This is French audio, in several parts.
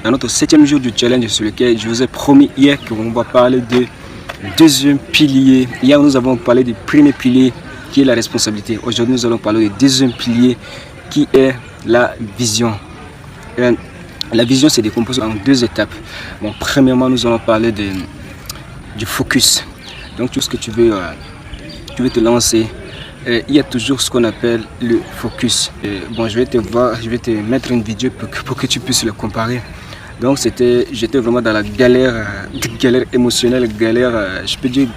dans notre 7e jour du challenge sur lequel je vous ai promis hier qu'on va parler de deuxième pilier. Hier nous avons parlé du premier pilier qui est la responsabilité. Aujourd'hui nous allons parler du deuxième pilier qui est la vision. La vision se décompose en 2 étapes. Bon, premièrement nous allons parler du focus. Donc tout ce que tu veux te lancer. Il y a toujours ce qu'on appelle le focus. Bon, je vais te mettre une vidéo pour que tu puisses le comparer. Donc j'étais vraiment dans la galère émotionnelle, je peux dire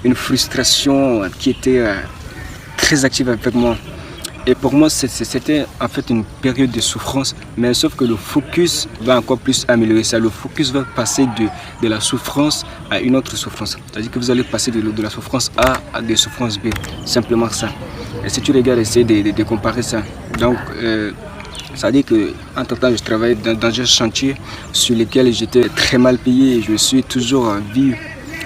une frustration qui était très active avec moi. Et pour moi, c'était en fait une période de souffrance, mais sauf que le focus va encore plus améliorer ça. Le focus va passer de la souffrance à une autre souffrance. C'est-à-dire que vous allez passer de la souffrance A à des souffrances B. Simplement ça. Et si tu regardes, essaie de comparer ça. Donc, ça veut dire qu'entre temps, je travaillais dans un chantier sur lequel j'étais très mal payé. Et je me suis toujours vu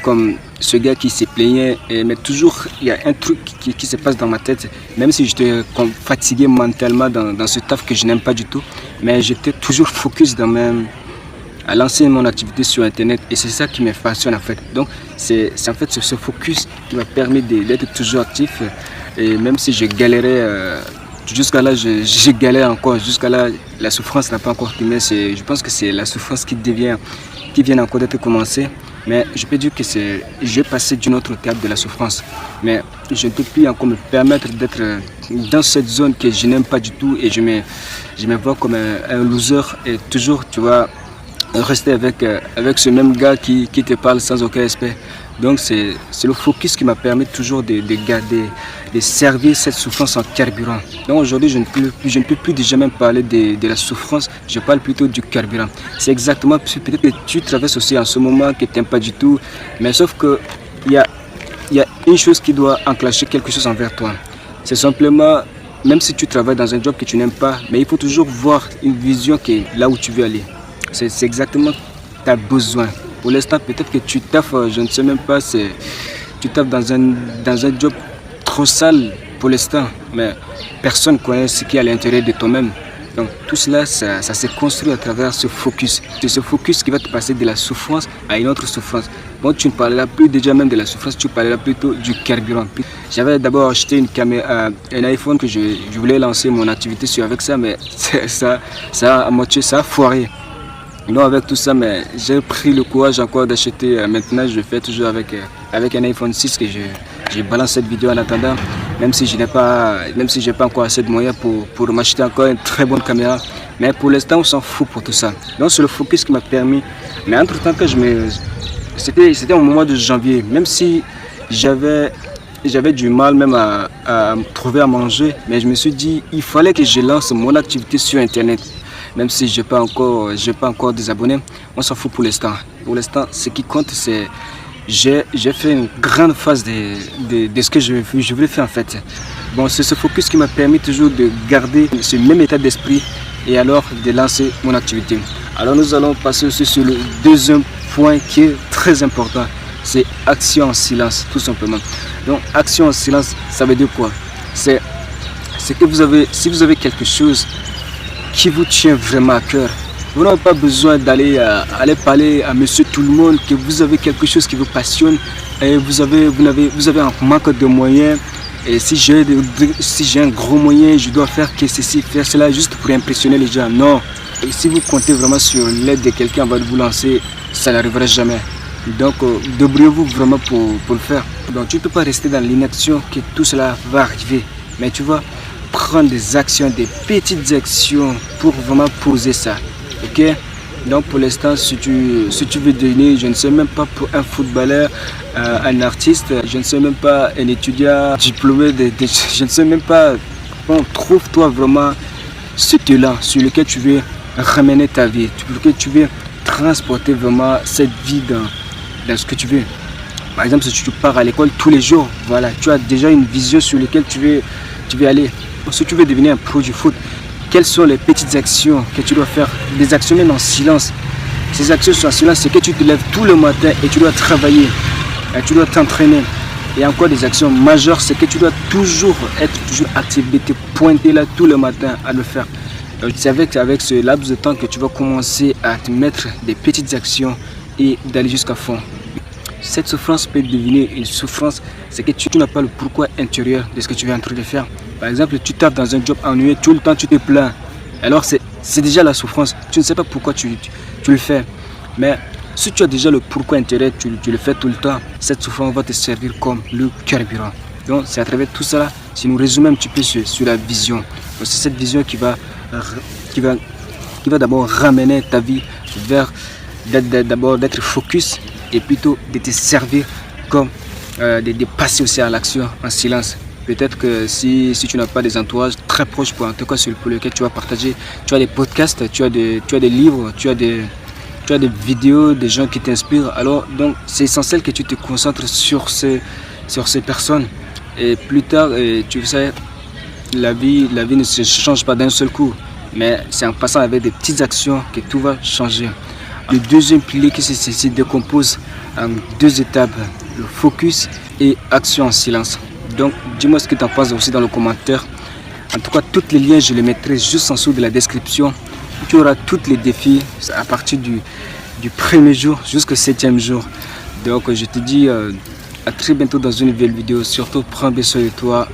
comme ce gars qui se plaignait, mais toujours il y a un truc qui se passe dans ma tête, même si j'étais fatigué mentalement dans ce taf que je n'aime pas du tout, mais j'étais toujours focus à lancer mon activité sur internet, et c'est ça qui me passionne en fait. Donc c'est en fait ce focus qui m'a permis d'être toujours actif, et même si je galérais jusqu'à là, je galère encore, jusqu'à là la souffrance n'a pas encore fini. Je pense que c'est la souffrance qui vient encore d'être commencée. Mais je peux dire que j'ai passé d'une autre étape de la souffrance. Mais je ne peux plus encore me permettre d'être dans cette zone que je n'aime pas du tout. Et je me vois comme un loser. Et toujours, tu vas rester avec ce même gars qui te parle sans aucun respect. Donc c'est le focus qui m'a permis toujours de servir cette souffrance en carburant. Donc aujourd'hui je ne peux plus déjà même parler de la souffrance, je parle plutôt du carburant. C'est exactement, peut-être que tu traverses aussi en ce moment que tu n'aimes pas du tout, mais sauf que il y a une chose qui doit enclencher quelque chose envers toi. C'est simplement, même si tu travailles dans un job que tu n'aimes pas, mais il faut toujours voir une vision qui est là où tu veux aller. C'est exactement tu as besoin. Pour l'instant, peut-être que tu taffes, je ne sais même pas, tu taffes dans un job trop sale pour l'instant, mais personne ne connaît ce qui est à l'intérieur de toi-même. Donc tout cela, ça s'est construit à travers ce focus. C'est ce focus qui va te passer de la souffrance à une autre souffrance. Bon, tu ne parleras plus déjà même de la souffrance, tu parleras plutôt du carburant. J'avais d'abord acheté une caméra, un iPhone que je voulais lancer mon activité sur avec ça, mais ça a foiré. Non, avec tout ça, mais j'ai pris le courage encore d'acheter. Maintenant, je fais toujours avec un iPhone 6 que je balance cette vidéo en attendant, même si je n'ai pas encore assez de moyens pour m'acheter encore une très bonne caméra. Mais pour l'instant, on s'en fout pour tout ça. Donc, c'est le focus qui m'a permis. Mais entre temps que c'était au mois de janvier, même si j'avais du mal même à me trouver à manger, mais je me suis dit, il fallait que je lance mon activité sur internet. Même si je n'ai pas encore des abonnés, on s'en fout pour l'instant. Pour l'instant, ce qui compte, c'est j'ai fait une grande phase de ce que je voulais faire en fait. Bon, c'est ce focus qui m'a permis toujours de garder ce même état d'esprit et alors de lancer mon activité. Alors nous allons passer aussi sur le deuxième point qui est très important. C'est action en silence, tout simplement. Donc action en silence, ça veut dire quoi? C'est que si vous avez quelque chose qui vous tient vraiment à cœur, vous n'avez pas besoin d'aller parler à monsieur tout le monde que vous avez quelque chose qui vous passionne et vous avez un manque de moyens, et si j'ai un gros moyen, je dois faire ceci, faire cela juste pour impressionner les gens. Non. Et si vous comptez vraiment sur l'aide de quelqu'un avant de vous lancer, ça n'arrivera jamais. Donc débrouillez-vous vraiment pour le faire. Donc tu ne peux pas rester dans l'inaction que tout cela va arriver, mais tu vas prendre des actions, des petites actions pour vraiment poser ça. Ok? Donc pour l'instant, si tu veux devenir, je ne sais même pas, pour un footballeur, un artiste, je ne sais même pas, un étudiant diplômé, je ne sais même pas. Bon, trouve-toi vraiment ce talent sur lequel tu veux ramener ta vie, sur lequel tu veux transporter vraiment cette vie dans ce que tu veux. Par exemple, si tu pars à l'école tous les jours, voilà, tu as déjà une vision sur laquelle tu veux aller. Si tu veux devenir un pro du foot, quelles sont les petites actions que tu dois faire? Des actions même en silence. Ces actions sont en silence, c'est que tu te lèves tout le matin et tu dois travailler, et tu dois t'entraîner. Et encore des actions majeures, c'est que tu dois toujours être actif, te pointer là tout le matin à le faire. C'est avec ce laps de temps que tu vas commencer à te mettre des petites actions et d'aller jusqu'à fond. Cette souffrance peut devenir une souffrance, c'est que tu n'as pas le pourquoi intérieur de ce que tu es en train de faire. Par exemple, tu tapes dans un job ennuyeux, tout le temps tu te plains. Alors c'est déjà la souffrance, tu ne sais pas pourquoi tu le fais. Mais si tu as déjà le pourquoi intérieur, tu le fais tout le temps, cette souffrance va te servir comme le carburant. Donc c'est à travers tout cela, si nous résumons un petit peu sur la vision. C'est cette vision qui va d'abord ramener ta vie vers d'abord d'être focus et plutôt de te servir comme de passer aussi à l'action en silence. Peut-être que si tu n'as pas des entourages très proches pour en tout cas pour lequel tu vas partager, tu as des podcasts, tu as des livres, tu as des vidéos, des gens qui t'inspirent. Alors donc c'est essentiel que tu te concentres sur ces personnes. Et plus tard, tu sais, la vie ne se change pas d'un seul coup, mais c'est en passant avec des petites actions que tout va changer. Le deuxième pilier qui se décompose en 2 étapes, le focus et action en silence. Donc dis-moi ce que tu en penses aussi dans le commentaire. En tout cas, tous les liens, je les mettrai juste en dessous de la description. Tu auras tous les défis à partir du 1er jour jusqu'au 7e jour. Donc je te dis à très bientôt dans une nouvelle vidéo. Surtout prends bien soin de toi.